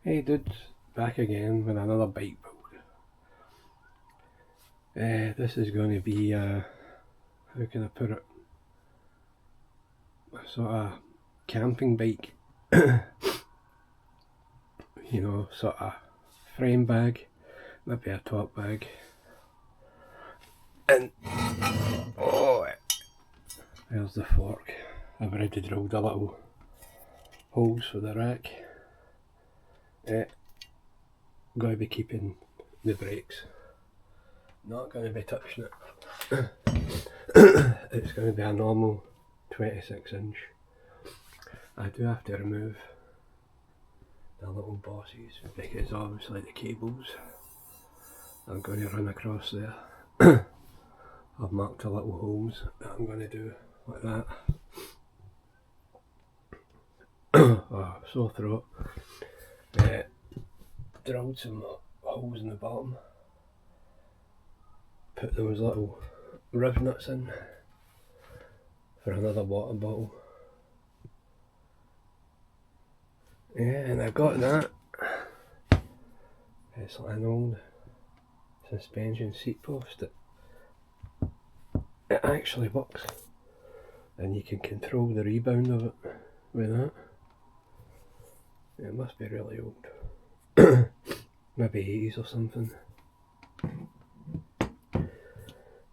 Hey dudes, back again with another bike build. This is going to be, how can I put it, a sort of camping bike. You know, sort of frame bag, maybe a top bag. And, oh, there's the fork. I've already drilled a little holes for the rack. Going to be keeping the brakes. Not going to be touching it. It's going to be a normal 26 inch. I do have to remove the little bosses because obviously the cables I'm going to run across there. I've marked a little holes that I'm going to do like that. Oh, sore throat. Drilled some holes in the bottom. Put those little riv nuts in for another water bottle. Yeah, and I got that. It's like an old suspension seat post. It actually works, and you can control the rebound of it with that. It must be really old. Maybe 80s or something.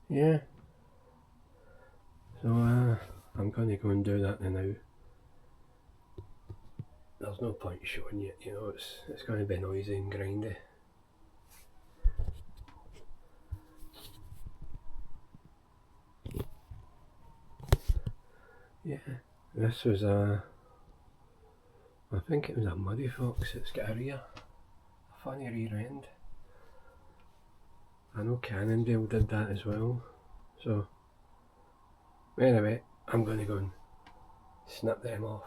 Yeah. So I'm going to go and do that now. There's no point showing you, you know, it's going to be noisy and grindy. Yeah, this was I think it was a Muddy Fox. It's got a funny rear end. I know Cannondale did that as well. So anyway, I'm going to go and snip them off.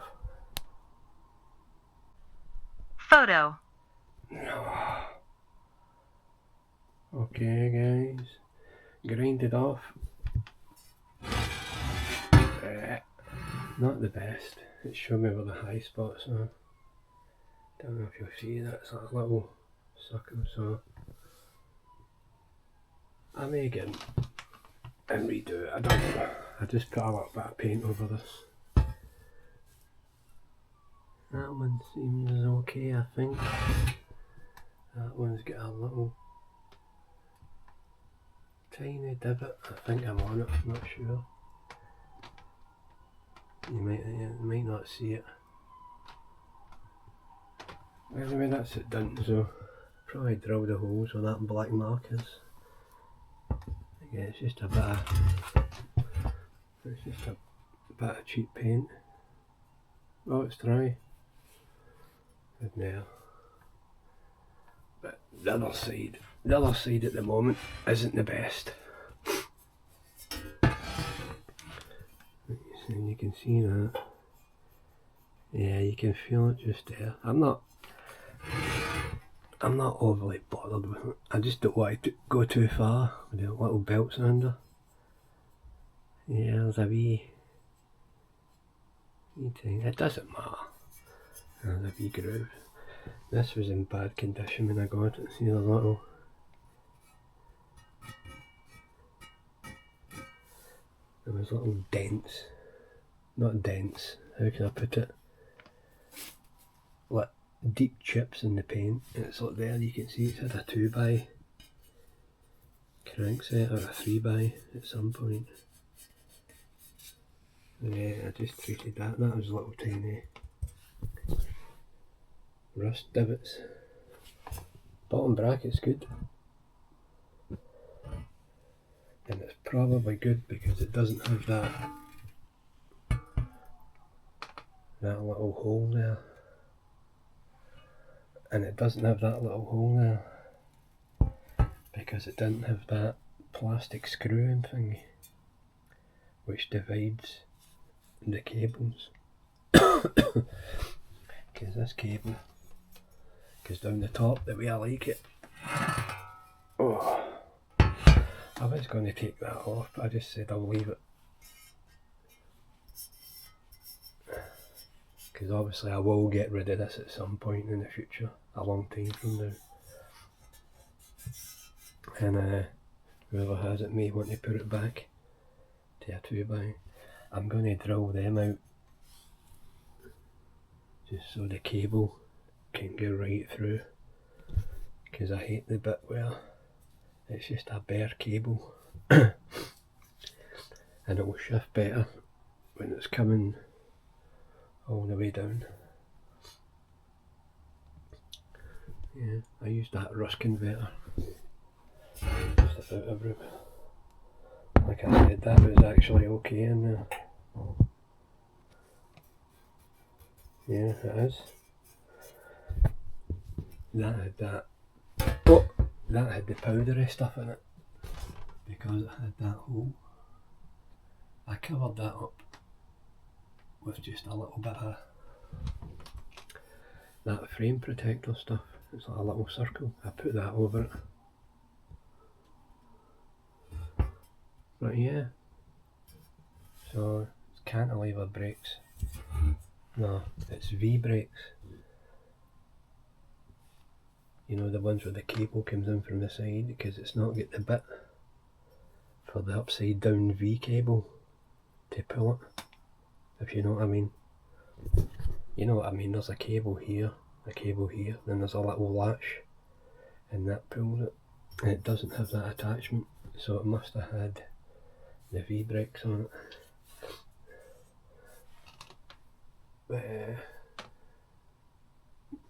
Photo. Okay guys, grind it off. Not the best. It's showing me where the high spots are. Don't know if you'll see that. It's like a little sucker, so I may get and redo it. I don't know. I just put a little bit of paint over this. That one seems okay, I think. That one's got a little tiny divot. I think I'm on it, I'm not sure. You might not see it. Anyway, that's it done, so probably drill the holes with that black markers. Again, it's just a bit of cheap paint. Oh, it's dry. Good now. But the other side at the moment isn't the best. And you can see that. Yeah, you can feel it just there. I'm not overly bothered with it. I just don't want to go too far with the little belts under. Yeah, there's a wee thing. It doesn't matter. There's a wee groove. This was in bad condition when I got it. See the little... There was little dents. Not dents, how can I put it? Like deep chips in the paint. It's like there, you can see it's had a 2x crankset or a 3x at some point. Yeah, I just treated that. That was little tiny rust divots. Bottom bracket's good. And it's probably good because it doesn't have that little hole there. And it doesn't have that little hole there because it didn't have that plastic screwing thing which divides the cables. Because this cable goes down the top the way I like it. Oh, I was going to take that off, but I just said I'll leave it. Because obviously I will get rid of this at some point in the future. a long time from now. And whoever has it may want to put it back to a 2x. I'm going to drill them out just so the cable can go right through, because I hate the bit where it's just a bare cable and it will shift better when it's coming all the way down. Yeah, I used that Rus converter just about everywhere. Like I said, that was actually okay in there. Yeah, it is. That had that. Oh, that had the powdery stuff in it because it had that hole. I covered that up with just a little bit of that frame protector stuff. It's like a little circle. I put that over it. But yeah. So it's cantilever brakes. No, it's V brakes. You know, the ones where the cable comes in from the side, because it's not got the bit for the upside down V cable to pull it, if you know what I mean. You know what I mean, there's a cable here, then there's a little latch and that pulls it, and it doesn't have that attachment, so it must have had the V brakes on it. But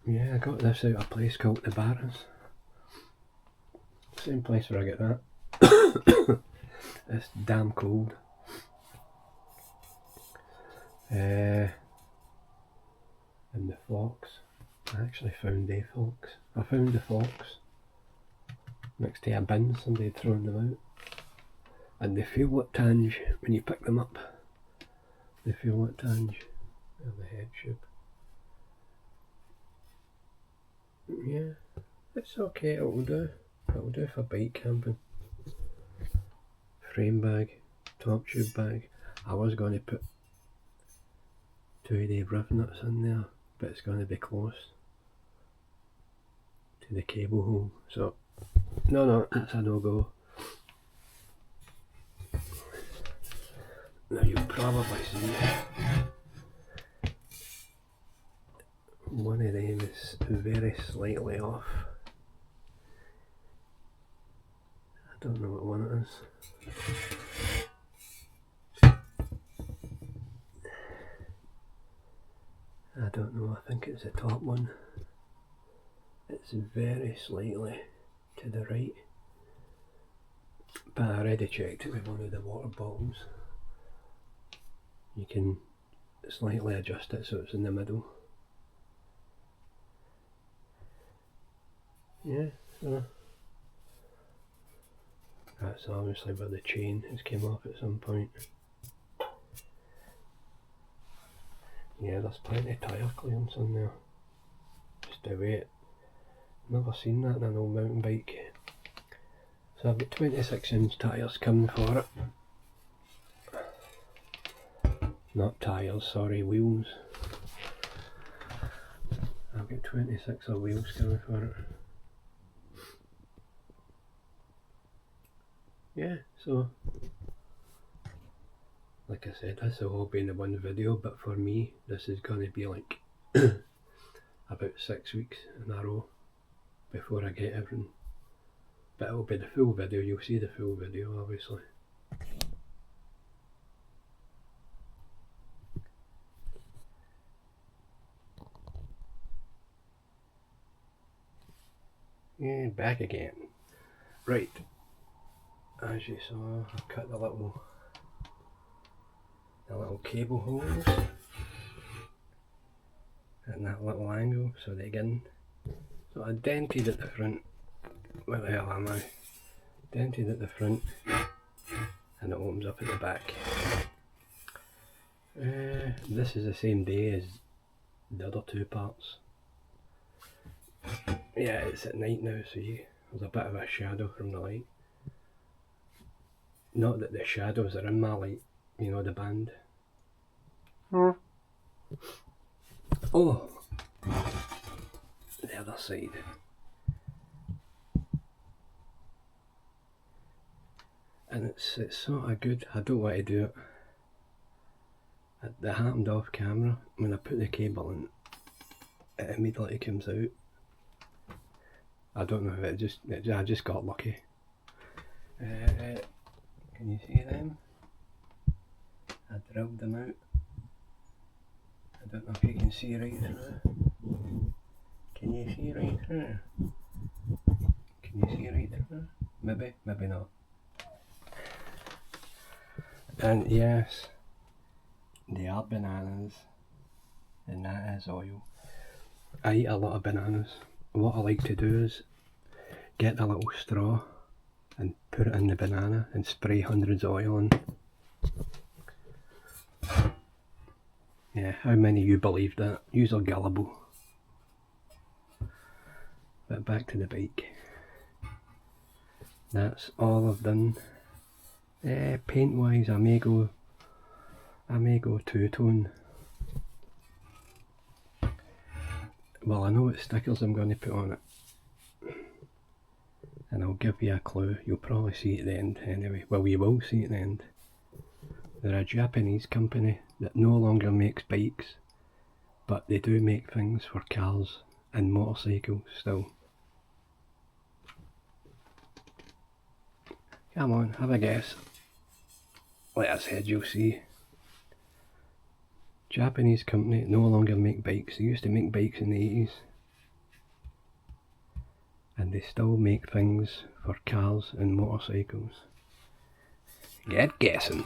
yeah, I got this out of a place called the Barras. Same place where I get that. It's damn cold. And the Fox. I actually found a Fox. I found the Fox next to a bin, somebody had thrown them out. And they feel like tange when you pick them up. They feel like tange. And the head tube. Yeah, it's okay, it'll do. It'll do for bike camping. Frame bag, top tube bag. I was going to put 2-day riv nuts in there, but it's going to be close to the cable hole, so no, that's a no-go. Now you'll probably see one of them is very slightly off. I don't know what one it is. I don't know, I think it's the top one. It's very slightly to the right. But I already checked it with one of the water bottles. You can slightly adjust it so it's in the middle. Yeah, so that's obviously where the chain has came off at some point. Yeah, there's plenty of tyre clearance on there. Just to wait. Never seen that in an old mountain bike. So I've got 26-inch tyres coming for it. Not tyres, sorry, wheels. I've got 26er wheels coming for it. Yeah, so like I said, this will all be in the one video, but for me this is going to be like about 6 weeks in a row before I get everything. But it'll be the full video, you'll see the full video obviously. Yeah, back again. Right, as you saw, I've cut the little cable holes at that little angle so they get in. So I dented at the front. Where the hell am I? Dented at the front and it opens up at the back. This is the same day as the other two parts. Yeah, it's at night now, so there's a bit of a shadow from the light. Not that the shadows are in my light, you know, the band. Oh, the other side. And it's sort of good. I don't want to do it. It happened off camera. When I put the cable in, it immediately comes out. I don't know if I just got lucky. Can you see them? I drilled them out. I don't know if you can see right through. Can you see right through? Can you see right through? Maybe, maybe not. And yes, they are bananas, and that is oil. I eat a lot of bananas. What I like to do is get a little straw and put it in the banana and spray hundreds of oil in. Yeah, how many of you believe that? Yous are gullible. But back to the bike. That's all I've done. Paint wise, I may go two-tone. Well, I know what stickers I'm going to put on it, and I'll give you a clue. You'll probably see it at the end anyway. Well, you will see it at the end. They're a Japanese company that no longer makes bikes, but they do make things for cars and motorcycles still. Come on, have a guess. Like I said, you'll see. Japanese company no longer make bikes. They used to make bikes in the 80s. And they still make things for cars and motorcycles. Get guessing.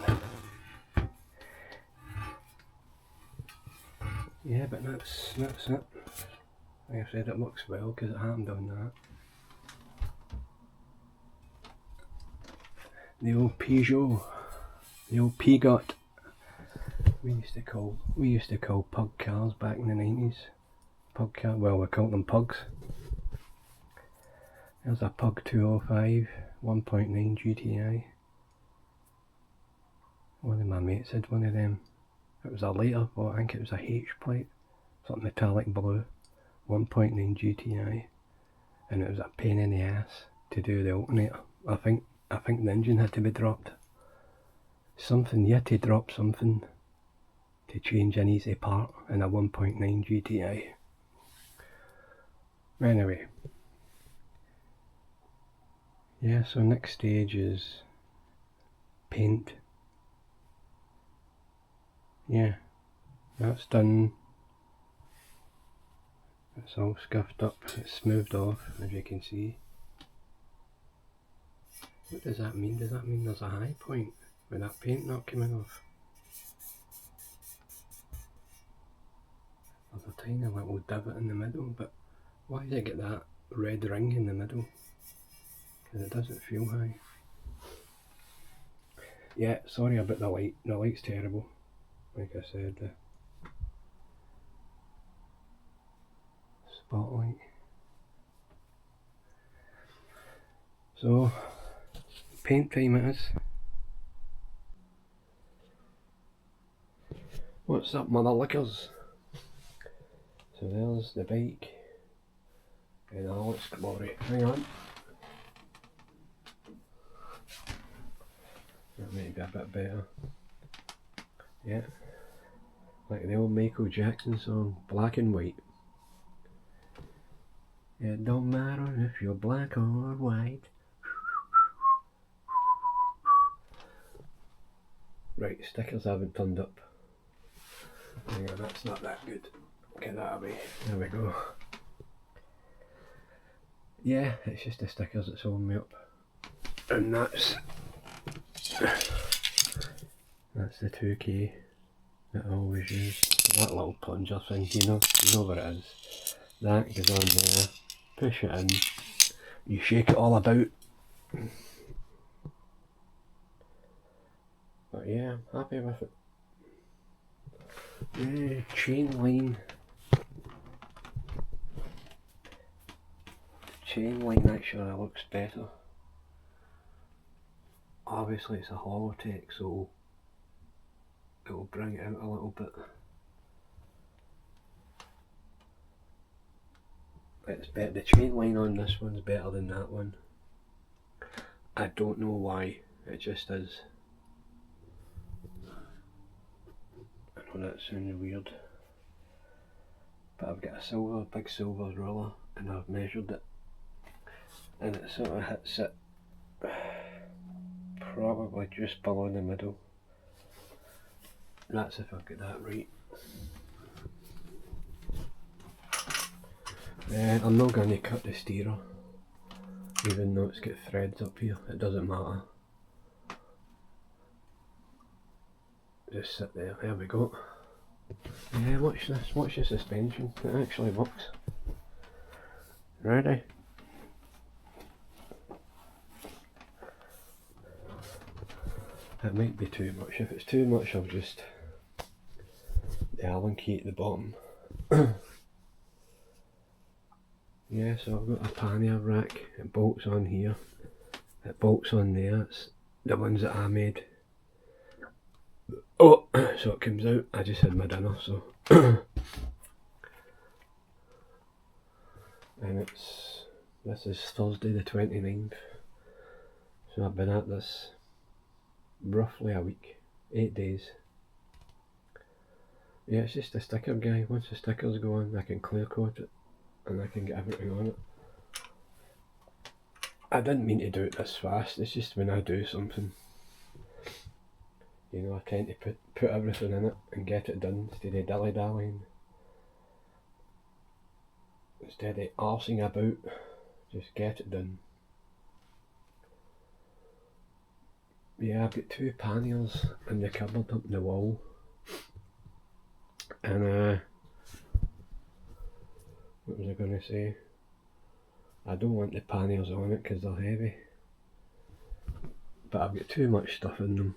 Yeah, but that's it. Like I said, it looks well because it happened on that. The old Peugeot, the old Peugeot. We used to call pug cars back in the 90s. Pug car, well, we called them pugs. There's a Pug 205 1.9 GTI. One of my mates had one of them. It was a later, well, I think it was a H plate, something metallic blue, 1.9 GTI, and it was a pain in the ass to do the alternator. I think the engine had to be dropped. You had to drop something to change an easy part in a 1.9 GTI. Anyway, yeah, so next stage is paint. Yeah, that's done. It's all scuffed up, it's smoothed off, as you can see. What does that mean? Does that mean there's a high point with that paint not coming off? There's a tiny little divot in the middle, but why does it get that red ring in the middle? Because it doesn't feel high. Yeah, sorry about the light. The light's terrible. Like I said, the spotlight. So, paint time it is. What's up, mother lickers? So there's the bike in all its glory. Hang on. That might be a bit better. Yeah. Like the old Michael Jackson song, Black and White. It don't matter if you're black or white. Right, stickers haven't turned up. Hang on, that's not that good. Get that away. There we go. Yeah, it's just the stickers that's holding me up. And that's the 2K that I always use. That little plunger thing, you know what it is. That goes on there, push it in, you shake it all about. But yeah, I'm happy with it. Chain line actually looks better. Obviously it's a Holotech, so it'll bring it out a little bit. It's better. The chain line on this one's better than that one. I don't know why. It just is. I know that sounds weird, but I've got a big silver ruler, and I've measured it, and it sort of hits it probably just below the middle. That's if I've got that right. I'm not going to cut the steerer, even though it's got threads up here. It doesn't matter. Just sit there. There we go. Yeah, watch this. Watch the suspension. It actually works. Ready? It might be too much. If it's too much, I'll just the Allen key at the bottom. Yeah, so I've got a pannier rack. It bolts on here. It bolts on there. It's the ones that I made. Oh, so it comes out. I just had my dinner, so. And this is Thursday the 29th. So I've been at this roughly a week, 8 days. Yeah, it's just a sticker guy. Once the stickers go on, I can clear coat it and I can get everything on it. I didn't mean to do it this fast. It's just when I do something, you know, I tend to put everything in it and get it done instead of dilly-dallying. Instead of arsing about, just get it done. Yeah, I've got 2 panniers in the cupboard up in the wall. And what was I going to say? I don't want the panniers on it because they're heavy. But I've got too much stuff in them.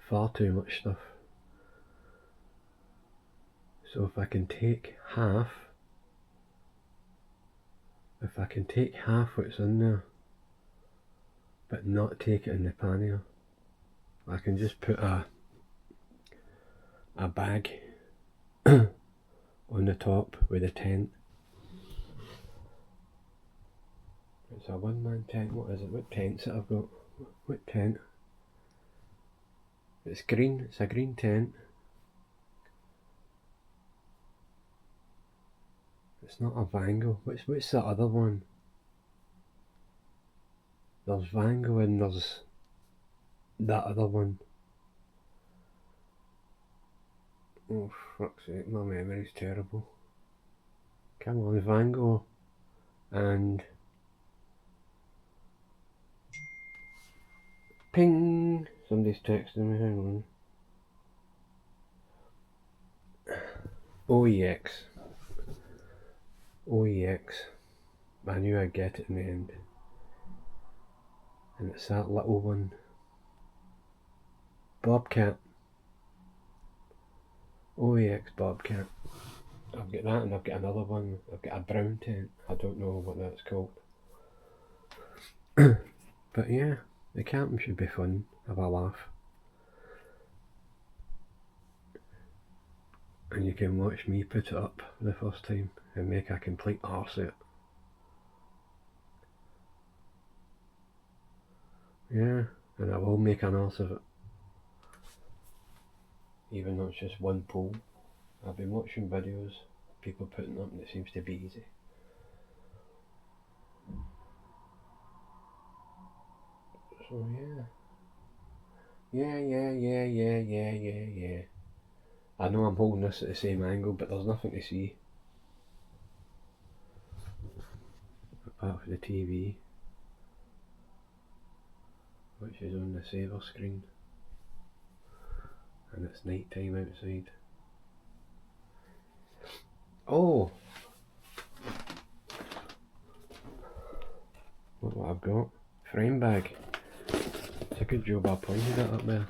Far too much stuff. So if I can take half what's in there, but not take it in the pannier, I can just put a bag on the top with a tent. It's a one-man tent. What is it? What tent's it I've got? What tent? It's green. It's a green tent. It's not a Vango. What's that other one? There's Vango and there's that other one. Oh, fuck's sake, my memory's terrible. Come on, Vango and ping! Somebody's texting me, hang on. OEX. I knew I'd get it in the end. And it's that little one. Bobcat. OEX Bobcat. I've got that and I've got another one. I've got a brown tent. I don't know what that's called. But yeah, the camping should be fun. Have a laugh. And you can watch me put it up the first time and make a complete arse of it. Yeah, and I will make an arse of it. Even though it's just one pole. I've been watching videos, people putting up, and it seems to be easy. So yeah. I know I'm holding this at the same angle, but there's nothing to see. Apart from the TV, which is on the saver screen. And it's night time outside. Oh! Look what I've got. Frame bag. It's a good job I pointed it up there.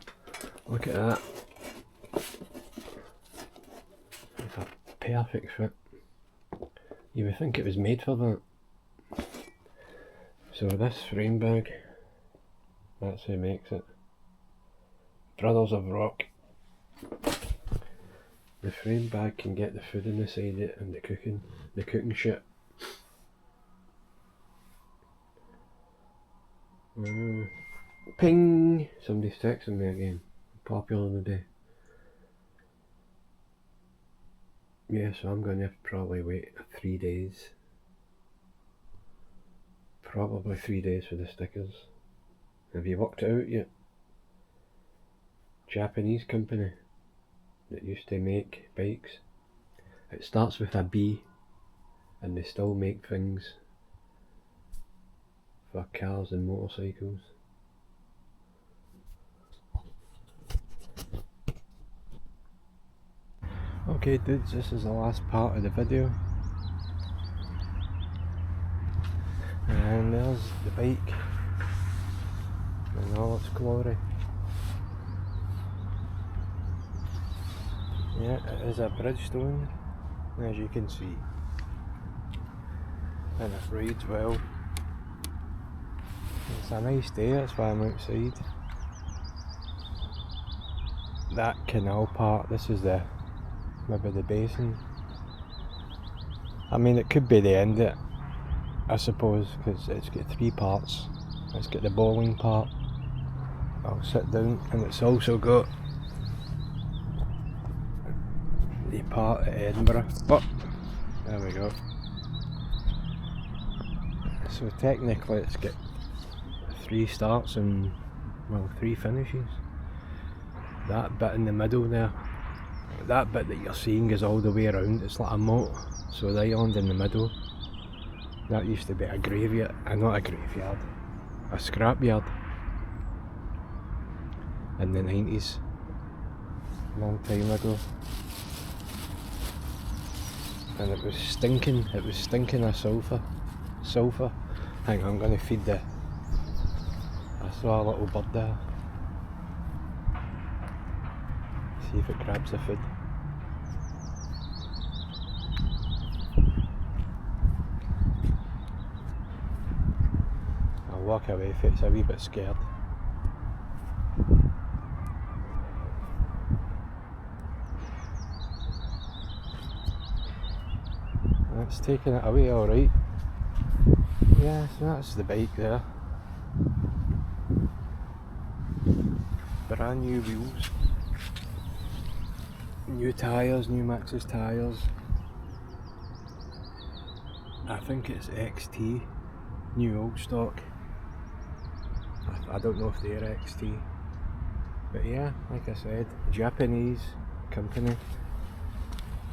Look at that. It's a perfect fit. You would think it was made for that. So this frame bag, that's who makes it. Brothers of Rock. The frame bag can get the food inside it and the cooking shit. Ping! Somebody's texting me again. Popular today. Yeah, so I'm going to probably wait 3 days. Probably 3 days for the stickers. Have you worked it out yet? Japanese company that used to make bikes. It starts with a B, and they still make things for cars and motorcycles. Okay dudes, this is the last part of the video. And there's the bike in all its glory. Yeah, it is a Bridgestone, as you can see. And it rides well. It's a nice day, that's why I'm outside. That canal part, this is maybe the basin. I mean, it could be the end of it, I suppose, because it's got 3 parts. It's got the bowling part, I'll sit down, and it's also got the part at Edinburgh. But there we go. So technically it's got 3 starts and, well, 3 finishes. That bit in the middle there, that bit that you're seeing is all the way around. It's like a moat, so the island in the middle, that used to be a graveyard, not a graveyard, a scrapyard in the 90s, long time ago. And it was stinking of sulphur. Hang on, I'm going to feed I saw a little bird there. See if it grabs the food. I'll walk away if it's a wee bit scared. It's taking it away alright. Yeah, so that's the bike there. Brand new wheels. New tyres, new Maxxis tyres. I think it's XT, new old stock. I don't know if they're XT. But yeah, like I said, Japanese company.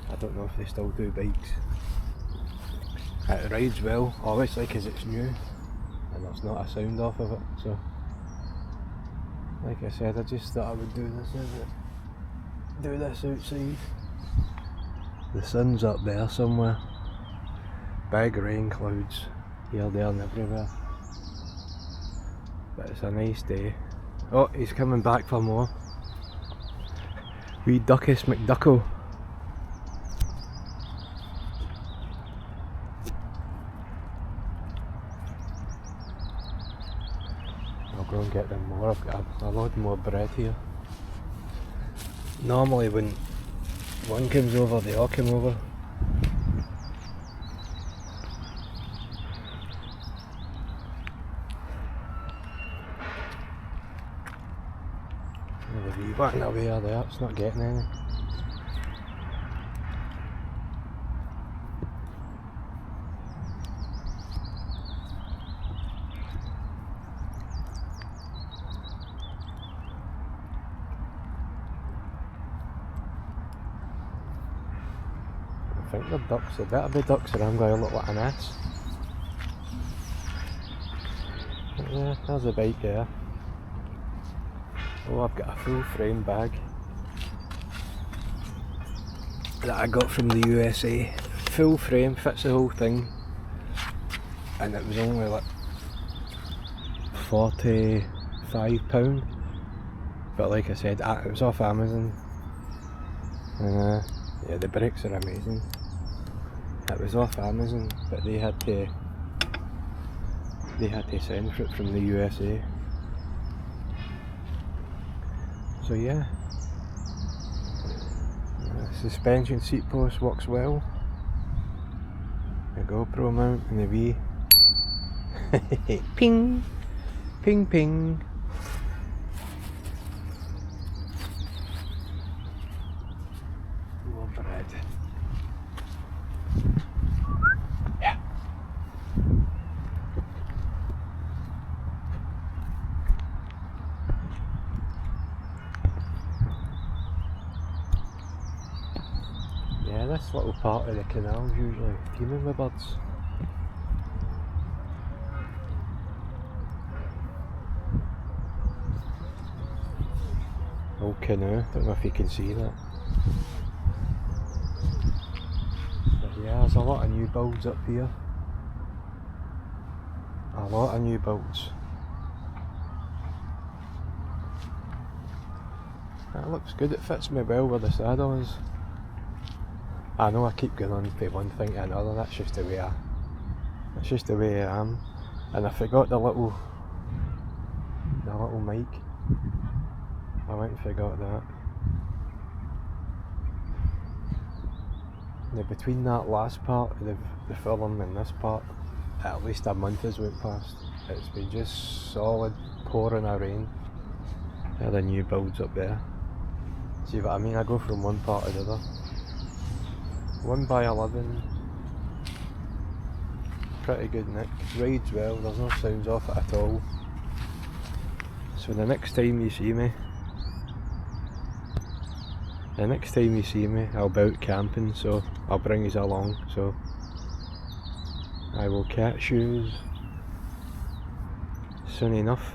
I don't know if they still do bikes. It rides well, obviously, because it's new and there's not a sound off of it, so like I said, I just thought I would do this outside. The sun's up there somewhere, big rain clouds here, there and everywhere, but it's a nice day. Oh, he's coming back for more. Wee Duckus McDuckle. I'll go and get them more. I've got a lot more bread here. Normally when one comes over, they all come over. The wee one away there, it's not getting any. I think they're ducks. They better be ducks or I'm going to look like an ass. But yeah, there's a bike there. Oh, I've got a full frame bag that I got from the USA. Full frame, fits the whole thing. And it was only like £45. But like I said, it was off Amazon. And yeah, the brakes are amazing. It was off Amazon, but they had to send for it from the USA. So yeah, suspension seat post works well. The GoPro mount and the wee ping Ping ping. More bread. Yeah. Yeah, this little part of the canal's usually teeming with birds. Old canoe, don't know if you can see that. But yeah, there's a lot of new builds up here. A lot of new builds. That looks good, it fits me well where the saddle is. I know I keep going on from one thing to another, that's just the way that's just the way I am. And I forgot the little mic. I went and forgot that. Now between that last part of the film and this part, at least a month has went past. It's been just solid pouring of rain. There are the new builds up there. See what I mean? I go from one part to the other. 1x11. Pretty good nick. Rides well, there's no sounds off it at all. So the next time you see me, I'll be out camping, so I'll bring you along. So I will catch you soon enough.